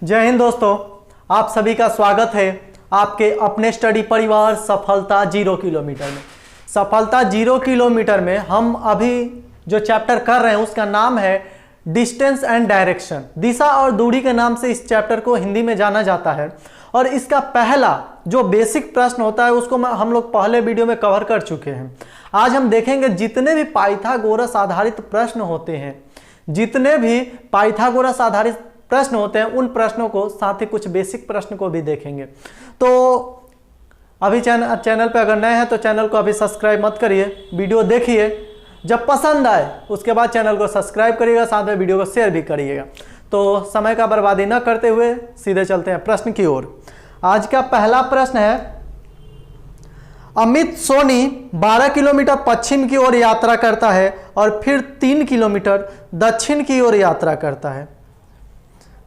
जय हिंद दोस्तों, आप सभी का स्वागत है आपके अपने स्टडी परिवार सफलता 0 किलोमीटर में। सफलता 0 किलोमीटर में हम अभी जो चैप्टर कर रहे हैं उसका नाम है डिस्टेंस एंड डायरेक्शन। दिशा और दूरी के नाम से इस चैप्टर को हिंदी में जाना जाता है और इसका पहला जो बेसिक प्रश्न होता है उसको हम लोग पहले वीडियो में कवर कर चुके हैं। आज हम देखेंगे जितने भी पाइथागोरस आधारित प्रश्न होते हैं, जितने भी पाइथागोरस आधारित प्रश्न होते हैं उन प्रश्नों को, साथ ही कुछ बेसिक प्रश्न को भी देखेंगे। तो अभी चैनल पे अगर नए हैं तो चैनल को अभी सब्सक्राइब मत करिए, वीडियो देखिए, जब पसंद आए उसके बाद चैनल को सब्सक्राइब करिएगा, साथ में वीडियो को शेयर भी करिएगा। तो समय का बर्बादी न करते हुए सीधे चलते हैं प्रश्न की ओर। आज का पहला प्रश्न है, अमित सोनी 12 किलोमीटर पश्चिम की ओर यात्रा करता है और फिर 3 किलोमीटर दक्षिण की ओर यात्रा करता है,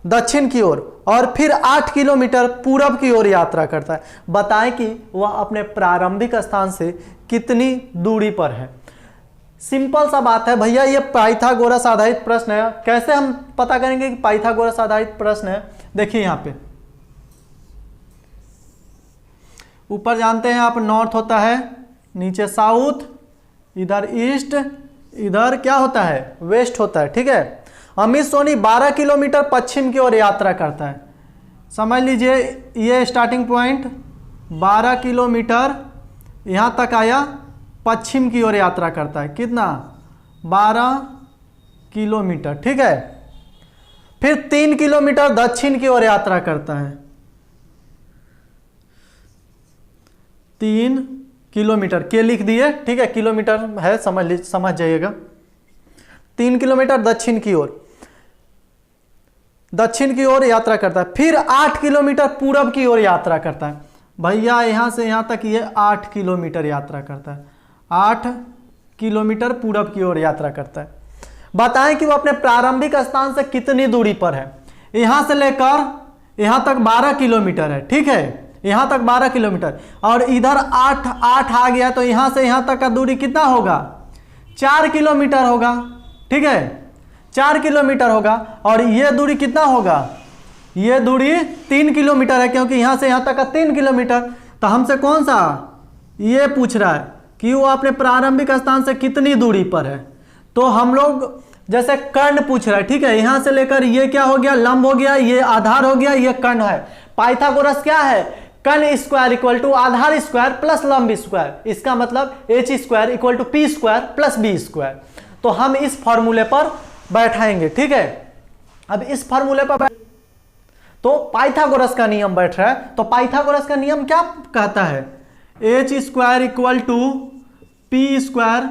दक्षिण की ओर, और फिर 8 किलोमीटर पूरब की ओर यात्रा करता है। बताएं कि वह अपने प्रारंभिक स्थान से कितनी दूरी पर है। सिंपल सा बात है भैया, ये पाइथागोरस आधारित प्रश्न है। कैसे हम पता करेंगे कि पाइथागोरस आधारित प्रश्न है? देखिए यहाँ पे ऊपर जानते हैं आप नॉर्थ होता है, नीचे साउथ, इधर ईस्ट, इधर क्या होता है वेस्ट होता है। ठीक है, अमित सोनी 12 किलोमीटर पश्चिम की ओर यात्रा करता है। समझ लीजिए ये स्टार्टिंग पॉइंट 12 किलोमीटर यहाँ तक आया, पश्चिम की ओर यात्रा करता है। कितना? 12 किलोमीटर। ठीक है, फिर 3 किलोमीटर दक्षिण की ओर यात्रा करता है। 3 किलोमीटर के लिख दिए, ठीक है, किलोमीटर है, समझ जाइएगा। 3 किलोमीटर दक्षिण की ओर यात्रा करता है। फिर 8 किलोमीटर पूरब की ओर यात्रा करता है। भैया यहां से यहां तक ये 8 किलोमीटर यात्रा करता है, 8 किलोमीटर पूरब की ओर यात्रा करता है। बताएं कि वो अपने प्रारंभिक स्थान से कितनी दूरी पर है। यहां से लेकर यहां तक 12 किलोमीटर है। ठीक है, यहां तक 12 किलोमीटर और इधर 8 आ गया, तो यहां से यहां तक का दूरी कितना होगा? 4 किलोमीटर होगा। ठीक है, 4 किलोमीटर होगा। और ये दूरी कितना होगा? ये दूरी 3 किलोमीटर है, क्योंकि यहां से यहां तक का 3 किलोमीटर। तो हमसे कौन सा ये पूछ रहा है कि वो अपने प्रारंभिक स्थान से कितनी दूरी पर है। तो हम लोग जैसे कर्ण पूछ रहा है, ठीक है, यहां से लेकर ये क्या हो गया? लंब हो गया, ये आधार हो गया, ये कर्ण है। पाइथागोरस क्या है? कर्ण स्क्वायर इक्वल टू आधार स्क्वायर प्लस लंब स्क्वायर। इसका मतलब H square equal to P square plus B square. तो हम इस फॉर्मूले पर बैठाएंगे। ठीक है, अब इस फॉर्मूले पर तो पाइथागोरस का नियम बैठ रहा है। तो पाइथागोरस का नियम क्या कहता है? H square equal to P square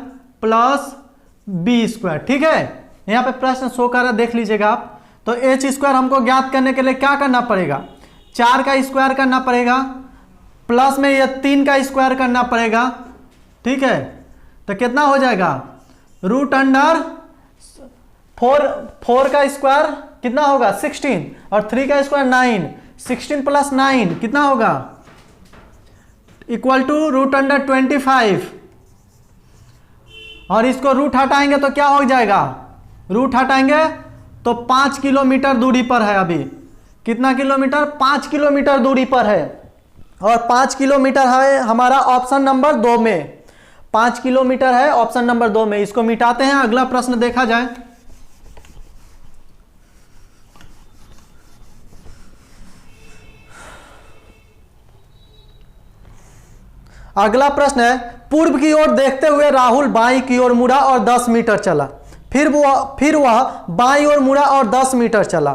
plus B square. ठीक है, यहां पे प्रश्न शो कर रहा है, देख लीजिएगा आप। तो एच स्क्वायर हमको ज्ञात करने के लिए क्या करना पड़ेगा? 4 का स्क्वायर करना पड़ेगा, प्लस में ये 3 का स्क्वायर करना पड़ेगा। ठीक है, तो कितना हो जाएगा? रूट अंडर 4 का स्क्वायर कितना होगा? 16, और 3 का स्क्वायर 9, 16 प्लस 9 कितना होगा? Equal to root under 25। और इसको रूट हटाएंगे तो क्या हो जाएगा? रूट हटाएंगे तो 5 किलोमीटर दूरी पर है। अभी कितना किलोमीटर? 5 किलोमीटर दूरी पर है। और 5 किलोमीटर है हमारा ऑप्शन नंबर 2 में। 5 किलोमीटर है ऑप्शन नंबर 2 में। इसको मिटाते हैं, अगला प्रश्न देखा जाए। अगला प्रश्न है, पूर्व की ओर देखते हुए राहुल बाईं की ओर मुड़ा और 10 मीटर चला। फिर वह बाईं ओर मुड़ा और 10 मीटर चला।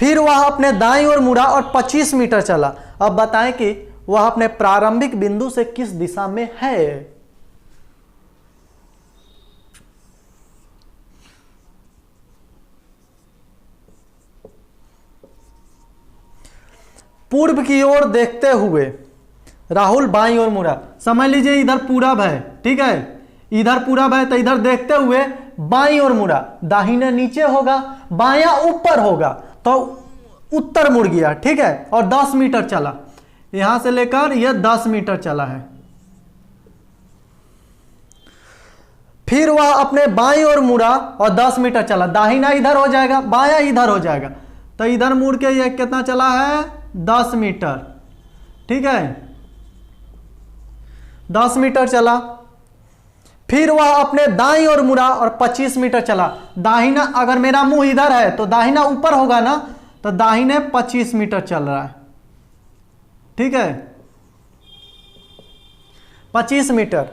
फिर वह अपने दाईं ओर मुड़ा और 25 मीटर चला। अब बताएं कि वह अपने प्रारंभिक बिंदु से किस दिशा में है। पूर्व की ओर देखते हुए राहुल बाईं ओर मुड़ा। समझ लीजिए इधर पूरब है, ठीक है, इधर पूरब है, तो इधर देखते हुए बाईं ओर मुड़ा। दाहिने नीचे होगा, बायां ऊपर होगा, तो उत्तर मुड़ गया। ठीक है, और 10 मीटर चला, यहां से लेकर यह 10 मीटर चला है। फिर वह अपने बाईं ओर मुड़ा और 10 मीटर चला। दाहिना इधर हो जाएगा, बायां इधर हो जाएगा, तो इधर मुड़ के ये कितना चला है 10 मीटर, ठीक है 10 मीटर चला। फिर वह अपने दाईं ओर मुड़ा और 25 मीटर चला। दाहिना, अगर मेरा मुंह इधर है तो दाहिना ऊपर होगा ना, तो दाहिने 25 मीटर चल रहा है, ठीक है 25 मीटर।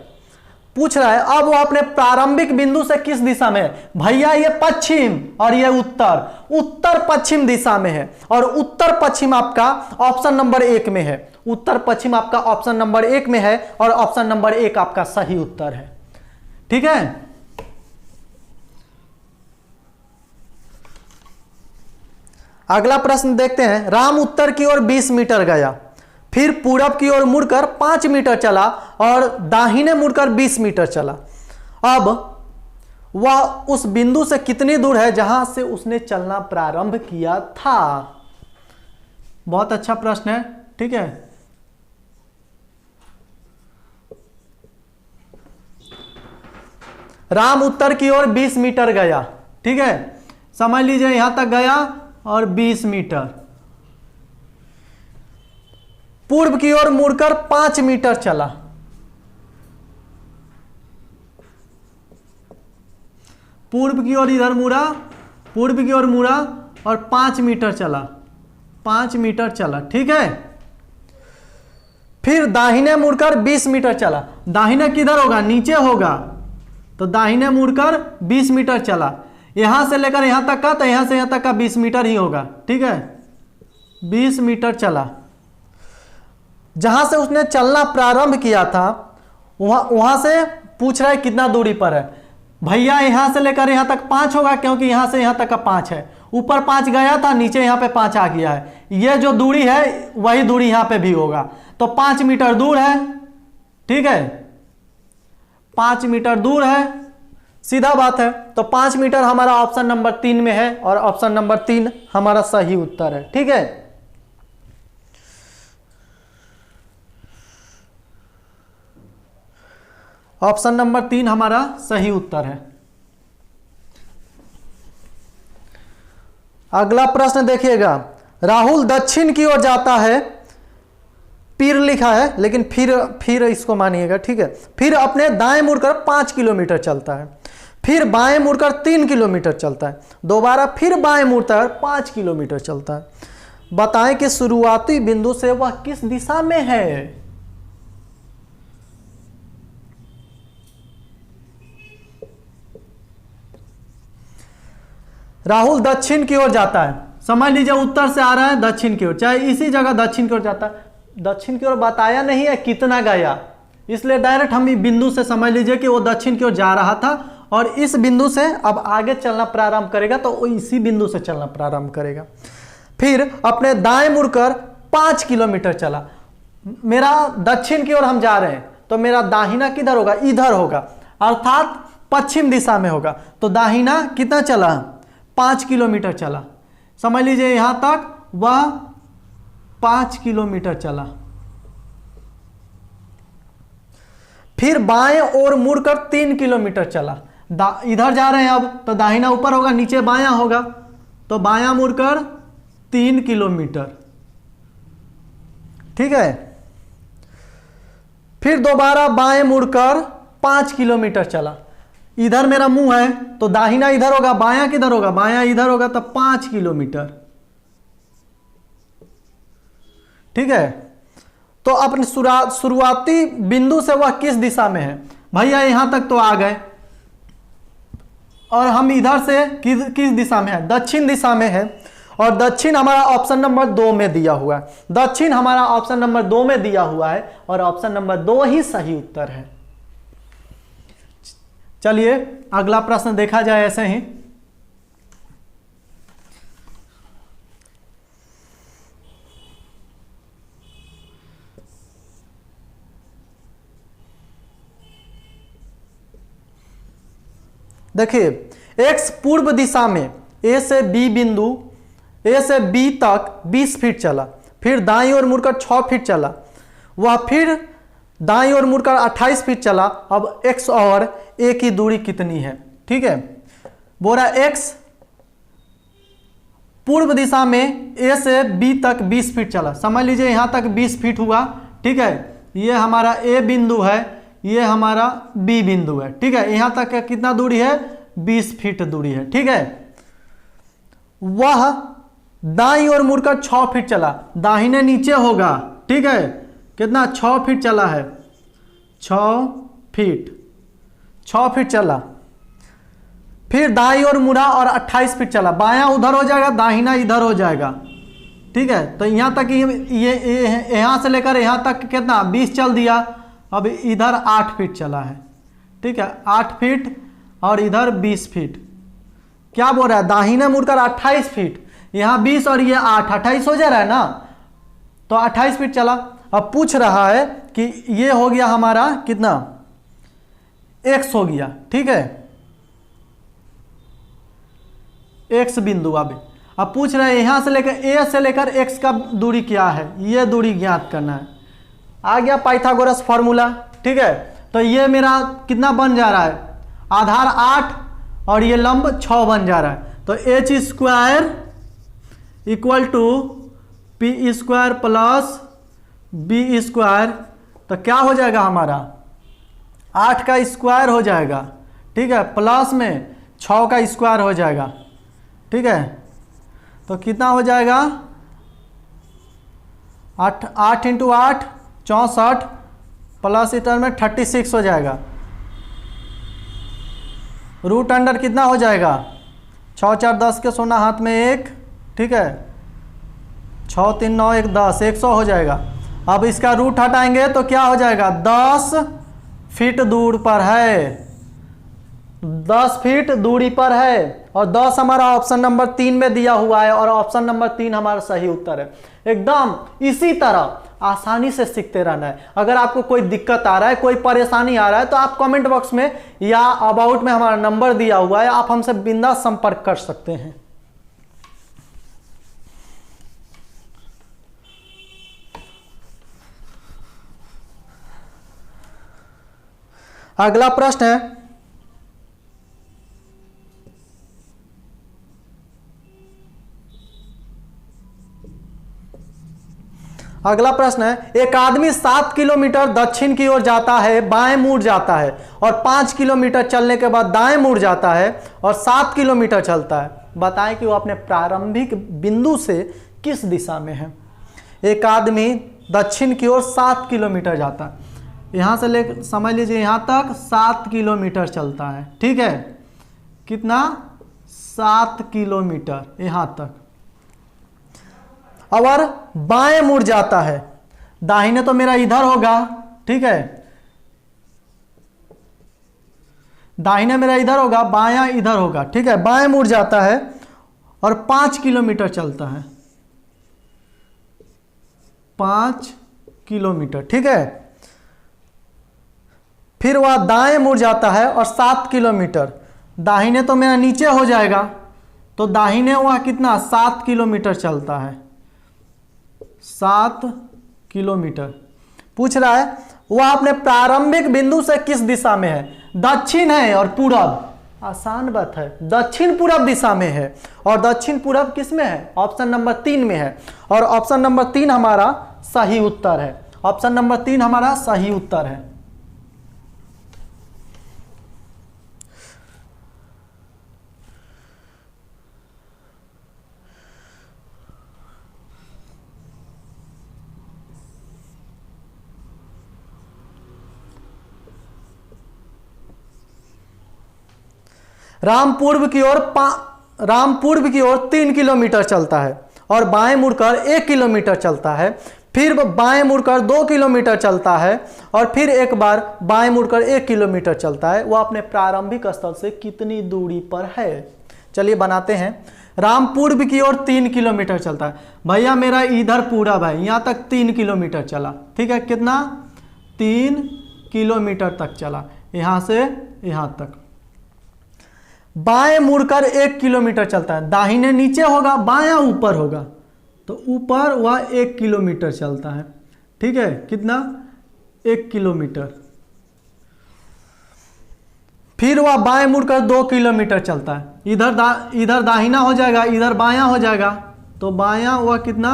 पूछ रहा है अब वो अपने प्रारंभिक बिंदु से किस दिशा में है। भैया ये पश्चिम और ये उत्तर, उत्तर पश्चिम दिशा में है, और उत्तर पश्चिम आपका ऑप्शन नंबर 1 में है। उत्तर पश्चिम आपका ऑप्शन नंबर 1 में है, और ऑप्शन नंबर 1 आपका सही उत्तर है, ठीक है। अगला प्रश्न देखते हैं। राम उत्तर की ओर 20 मीटर गया, फिर पूरब की ओर मुड़कर 5 मीटर चला और दाहिने मुड़कर 20 मीटर चला। अब वह उस बिंदु से कितनी दूर है जहां से उसने चलना प्रारंभ किया था। बहुत अच्छा प्रश्न है, ठीक है। राम उत्तर की ओर 20 मीटर गया, ठीक है समझ लीजिए यहां तक गया और 20 मीटर। पूर्व की ओर मुड़कर 5 मीटर चला, पूर्व की ओर इधर मुड़ा, पूर्व की ओर मुड़ा और 5 मीटर चला, 5 मीटर चला, ठीक है। फिर दाहिने मुड़कर 20 मीटर चला। दाहिने किधर होगा, नीचे होगा, तो दाहिने मुड़कर 20 मीटर चला। यहां से लेकर यहां तक का, तो यहां से यहां तक का 20 मीटर ही होगा, ठीक है 20 मीटर चला। जहां से उसने चलना प्रारंभ किया था वहां से पूछ रहा है कितना दूरी पर है। भैया यहां से लेकर यहां तक 5 होगा, क्योंकि यहां से यहां तक का 5 है। ऊपर 5 गया था, नीचे यहां पे 5 आ गया है। ये जो दूरी है वही दूरी यहां पे भी होगा, तो 5 मीटर दूर है, ठीक है 5 मीटर दूर है, सीधा बात है। तो 5 मीटर हमारा ऑप्शन नंबर 3 में है, और ऑप्शन नंबर 3 हमारा सही उत्तर है, ठीक है। ऑप्शन नंबर 3 हमारा सही उत्तर है। अगला प्रश्न देखिएगा। राहुल दक्षिण की ओर जाता है, पीर लिखा है लेकिन फिर इसको मानिएगा, ठीक है। फिर अपने दाएं मुड़कर 5 किलोमीटर चलता है, फिर बाएं मुड़कर 3 किलोमीटर चलता है, दोबारा फिर बाएं मुड़ता है और 5 किलोमीटर चलता है। बताएं कि शुरुआती बिंदु से वह किस दिशा में है। राहुल दक्षिण की ओर जाता है, समझ लीजिए उत्तर से आ रहा है दक्षिण की ओर, चाहे इसी जगह दक्षिण की ओर जाता है। दक्षिण की ओर बताया नहीं है कितना गया, इसलिए डायरेक्ट हम बिंदु से समझ लीजिए कि वो दक्षिण की ओर जा रहा था, और इस बिंदु से अब आगे चलना प्रारंभ करेगा तो वो इसी बिंदु से चलना प्रारंभ करेगा। फिर अपने दाएं मुड़कर 5 किलोमीटर चला। मेरा दक्षिण की ओर हम जा रहे हैं, तो मेरा दाहिना किधर होगा, इधर होगा, अर्थात पश्चिम दिशा में होगा। तो दाहिना कितना चला, 5 किलोमीटर चला। समझ लीजिए यहां तक वह 5 किलोमीटर चला। फिर बाएं ओर मुड़कर 3 किलोमीटर चला। इधर जा रहे हैं अब, तो दाहिना ऊपर होगा, नीचे बायां होगा, तो बायां मुड़कर 3 किलोमीटर, ठीक है। फिर दोबारा बाएं मुड़कर 5 किलोमीटर चला। इधर मेरा मुंह है तो दाहिना इधर होगा, बायां किधर होगा, बायां इधर होगा, तो 5 किलोमीटर, ठीक है। तो अपने शुरुआती बिंदु से वह किस दिशा में है। भैया यहां तक तो आ गए, और हम इधर से किस दिशा में है, दक्षिण दिशा में है, और दक्षिण हमारा ऑप्शन नंबर 2 में दिया हुआ है। दक्षिण हमारा ऑप्शन नंबर 2 में दिया हुआ है, और ऑप्शन नंबर 2 ही सही उत्तर है। चलिए अगला प्रश्न देखा जाए ऐसे ही। देखिए एक्स पूर्व दिशा में ए से बी बिंदु, ए से बी तक 20 फीट चला, फिर दाईं ओर मुड़कर 6 फीट चला, वह फिर दाईं ओर मुड़कर 28 फीट चला। अब एक्स और ए की दूरी कितनी है, ठीक है। बोला एक्स पूर्व दिशा में ए से बी तक 20 फीट चला। समझ लीजिए यहाँ तक 20 फीट हुआ, ठीक है। ये हमारा ए बिंदु है, ये हमारा बी बिंदु है, ठीक है। यहाँ तक कितना दूरी है? 20 फीट दूरी है, ठीक है। वह दाईं ओर मुड़कर 6 फीट चला, दाहिने नीचे होगा, ठीक है। कितना? 6 फीट चला है, 6 फीट चला। फिर दाईं ओर मुड़ा और 28 फीट चला। बायां उधर हो जाएगा, दाहिना इधर हो जाएगा, ठीक है। तो यहाँ तक ये यहाँ से लेकर यहाँ तक कितना? 20 चल दिया। अब इधर 8 फीट चला है, ठीक है। 8 फीट और इधर 20 फीट। क्या बोल रहा है? दाहिने मुड़कर 28 फीट, यहाँ 20 और ये 8, 28 हो जा रहा है ना, तो 28 फीट चला। अब पूछ रहा है कि ये हो गया हमारा कितना? x हो गया, ठीक है, x बिंदु। अब पूछ रहे हैं यहां से लेकर a से लेकर x का दूरी क्या है, ये दूरी ज्ञात करना है। आ गया पाइथागोरस फॉर्मूला, ठीक है। तो ये मेरा कितना बन जा रहा है? आधार 8 और ये लंब 6 बन जा रहा है। तो h square equal to P square plus B square. तो क्या हो जाएगा हमारा? 8 का स्क्वायर हो जाएगा, ठीक है, प्लस में 6 का स्क्वायर हो जाएगा, ठीक है। तो कितना हो जाएगा? 8 इंटू 8 64 प्लस इधर में 36 हो जाएगा। रूट अंडर कितना हो जाएगा? 6 4 10 के सोना हाथ में 1, ठीक है। 6 3 9 1 10, 100 हो जाएगा। अब इसका रूट हटाएंगे तो क्या हो जाएगा? 10 फीट दूर पर है, 10 फीट दूरी पर है। और 10 हमारा ऑप्शन नंबर 3 में दिया हुआ है और ऑप्शन नंबर 3 हमारा सही उत्तर है। एकदम इसी तरह आसानी से सीखते रहना है। अगर आपको कोई दिक्कत आ रहा है, कोई परेशानी आ रहा है, तो आप कमेंट बॉक्स में या अबाउट में हमारा नंबर दिया हुआ है, आप हमसे बिंदास संपर्क कर सकते हैं। अगला प्रश्न है, अगला प्रश्न है, एक आदमी 7 किलोमीटर दक्षिण की ओर जाता है, बाएं मुड़ जाता है और 5 किलोमीटर चलने के बाद दाएं मुड़ जाता है और 7 किलोमीटर चलता है। बताएं कि वो अपने प्रारंभिक बिंदु से किस दिशा में है। एक आदमी दक्षिण की ओर 7 किलोमीटर जाता है, यहाँ से ले समझ लीजिए यहाँ तक 7 किलोमीटर चलता है, ठीक है। कितना? 7 किलोमीटर यहाँ तक। और बाएं मुड़ जाता है, दाहिने तो मेरा इधर होगा, ठीक है, दाहिने मेरा इधर होगा, बायां इधर होगा, ठीक है। बाएं मुड़ जाता है और 5 किलोमीटर चलता है, 5 किलोमीटर, ठीक है। फिर वह दाएं मुड़ जाता है और 7 किलोमीटर, दाहिने तो मेरा नीचे हो जाएगा, तो दाहिने वह कितना? 7 किलोमीटर चलता है, 7 किलोमीटर। पूछ रहा है वह अपने प्रारंभिक बिंदु से किस दिशा में है। दक्षिण है और पूरब, आसान बात है, दक्षिण पूरब दिशा में है। और दक्षिण पूरब किस में है? ऑप्शन नंबर 3 में है। और ऑप्शन नंबर 3 हमारा सही उत्तर है, ऑप्शन नंबर 3 हमारा सही उत्तर है। राम पूर्व की ओर 3 किलोमीटर चलता है और बाएं मुड़कर 1 किलोमीटर चलता है, फिर बाएं मुड़कर 2 किलोमीटर चलता है और फिर एक बार बाएं मुड़कर 1 किलोमीटर चलता है। वह अपने प्रारंभिक स्थल से कितनी दूरी पर है? चलिए बनाते हैं। राम पूर्व की ओर 3 किलोमीटर चलता है, भैया मेरा इधर पूरब है, यहाँ तक 3 किलोमीटर चला, ठीक है। कितना? 3 किलोमीटर तक चला, यहाँ से यहाँ तक। बाएं मुड़कर 1 किलोमीटर चलता है, दाहिने नीचे होगा, बायां ऊपर होगा, तो ऊपर वह 1 किलोमीटर चलता है, ठीक है। कितना? 1 किलोमीटर। फिर वह बाएं मुड़कर 2 किलोमीटर चलता है। इधर दाहिना हो जाएगा, इधर बायां हो जाएगा, तो बायां हुआ कितना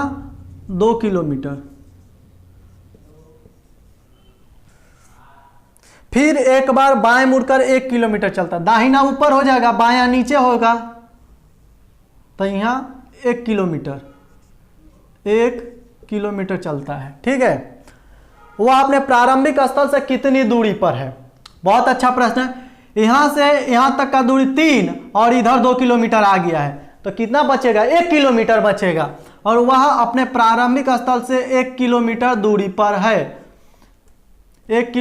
2 किलोमीटर। फिर एक बार बाएं मुड़कर 1 किलोमीटर चलता है। दाहिना ऊपर हो जाएगा, बायां नीचे होगा, तो यहां 1 किलोमीटर, 1 किलोमीटर चलता है। ठीक है, वह अपने प्रारंभिक स्थल से कितनी दूरी पर है? बहुत अच्छा प्रश्न है। यहां से यहां तक का दूरी 3 और इधर 2 किलोमीटर आ गया है, तो कितना बचेगा? 1 किलोमीटर बचेगा, और वह अपने प्रारंभिक स्थल से 1 किलोमीटर दूरी पर है। 1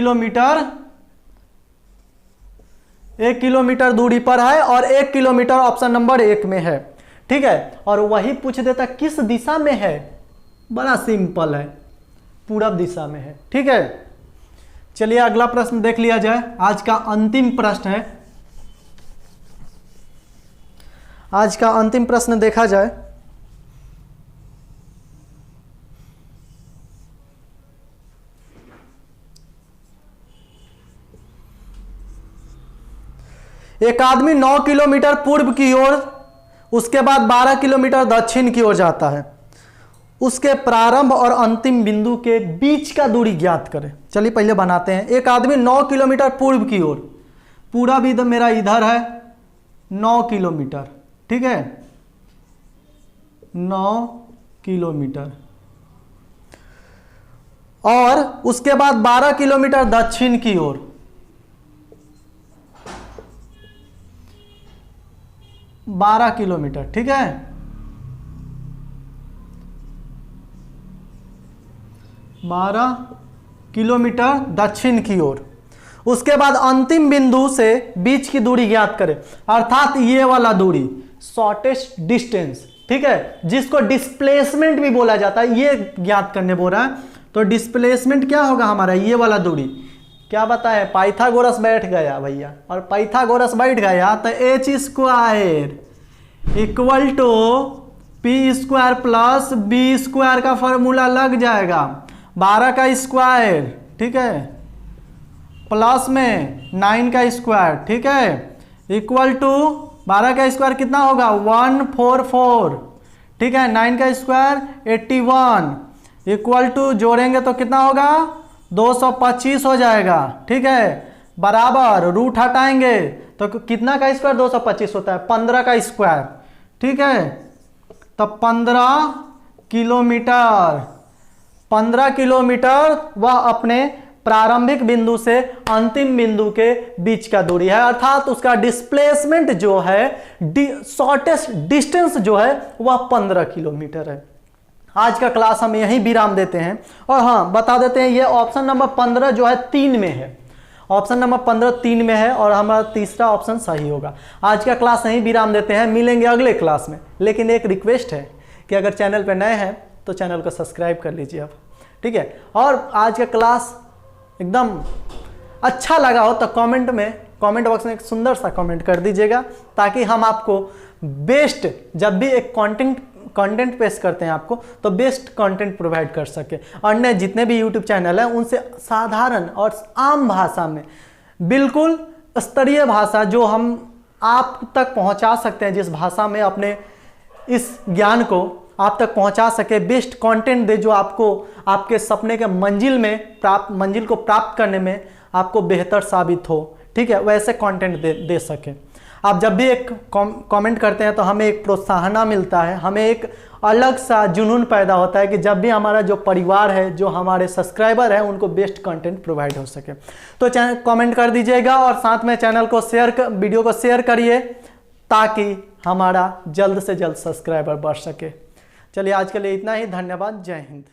किलोमीटर दूरी पर है, और 1 किलोमीटर ऑप्शन नंबर 1 में है। ठीक है, और वही पूछ देता किस दिशा में है? बड़ा सिंपल है, पूरब दिशा में है। ठीक है, चलिए अगला प्रश्न देख लिया जाए। आज का अंतिम प्रश्न है, आज का अंतिम प्रश्न देखा जाए। एक आदमी 9 किलोमीटर पूर्व की ओर, उसके बाद 12 किलोमीटर दक्षिण की ओर जाता है। उसके प्रारंभ और अंतिम बिंदु के बीच का दूरी ज्ञात करें। चलिए पहले बनाते हैं। एक आदमी 9 किलोमीटर पूर्व की ओर, पूरा भी मेरा इधर है 9 किलोमीटर। ठीक है, 9 किलोमीटर, और उसके बाद 12 किलोमीटर दक्षिण की ओर, 12 किलोमीटर। ठीक है, 12 किलोमीटर दक्षिण की ओर। उसके बाद अंतिम बिंदु से बीच की दूरी ज्ञात करें, अर्थात ये वाला दूरी, शॉर्टेस्ट डिस्टेंस। ठीक है, जिसको डिस्प्लेसमेंट भी बोला जाता है, ये ज्ञात करने बोल रहा है। तो डिस्प्लेसमेंट क्या होगा हमारा? ये वाला दूरी। क्या बताए? पाइथागोरस बैठ गया भैया, और पाइथागोरस बैठ गया तो H square equal to P square plus B square का फॉर्मूला लग जाएगा। 12 का स्क्वायर, ठीक है, प्लस में 9 का स्क्वायर, ठीक है, इक्वल टू 12 का स्क्वायर कितना होगा? 144। ठीक है, 9 का स्क्वायर 81, इक्वल टू जोड़ेंगे तो कितना होगा? 225 हो जाएगा। ठीक है, बराबर रूट हटाएंगे तो कितना का स्क्वायर 225 होता है? 15 का स्क्वायर। ठीक है, तो 15 किलोमीटर, 15 किलोमीटर वह अपने प्रारंभिक बिंदु से अंतिम बिंदु के बीच का दूरी है, अर्थात उसका डिस्प्लेसमेंट जो है, शॉर्टेस्ट डिस्टेंस जो है वह 15 किलोमीटर है। आज का क्लास हम यहीं विराम देते हैं। और हाँ, बता देते हैं, ये ऑप्शन नंबर 15 जो है 3 में है। ऑप्शन नंबर 15 3 में है, और हमारा तीसरा ऑप्शन सही होगा। आज का क्लास यहीं विराम देते हैं, मिलेंगे अगले क्लास में। लेकिन एक रिक्वेस्ट है कि अगर चैनल पर नए हैं तो चैनल को सब्सक्राइब कर लीजिए अब, ठीक है। और आज का क्लास एकदम अच्छा लगा हो तो कमेंट बॉक्स में एक सुंदर सा कमेंट कर दीजिएगा, ताकि हम आपको बेस्ट, जब भी एक कंटेंट पेश करते हैं आपको, तो बेस्ट कंटेंट प्रोवाइड कर सके। अन्य जितने भी यूट्यूब चैनल हैं उनसे साधारण और आम भाषा में, बिल्कुल स्तरीय भाषा जो हम आप तक पहुंचा सकते हैं, जिस भाषा में अपने इस ज्ञान को आप तक पहुंचा सके, बेस्ट कंटेंट दे जो आपको आपके सपने के मंजिल को प्राप्त करने में आपको बेहतर साबित हो। ठीक है, वैसे कंटेंट दे सके। आप जब भी एक कमेंट करते हैं तो हमें एक प्रोत्साहन मिलता है, हमें एक अलग सा जुनून पैदा होता है कि जब भी हमारा जो परिवार है, जो हमारे सब्सक्राइबर हैं, उनको बेस्ट कंटेंट प्रोवाइड हो सके। तो चैनल कमेंट कर दीजिएगा, और साथ में चैनल को वीडियो को शेयर करिए, ताकि हमारा जल्द से जल्द सब्सक्राइबर बढ़ सके। चलिए आज के लिए इतना ही, धन्यवाद, जय हिंद।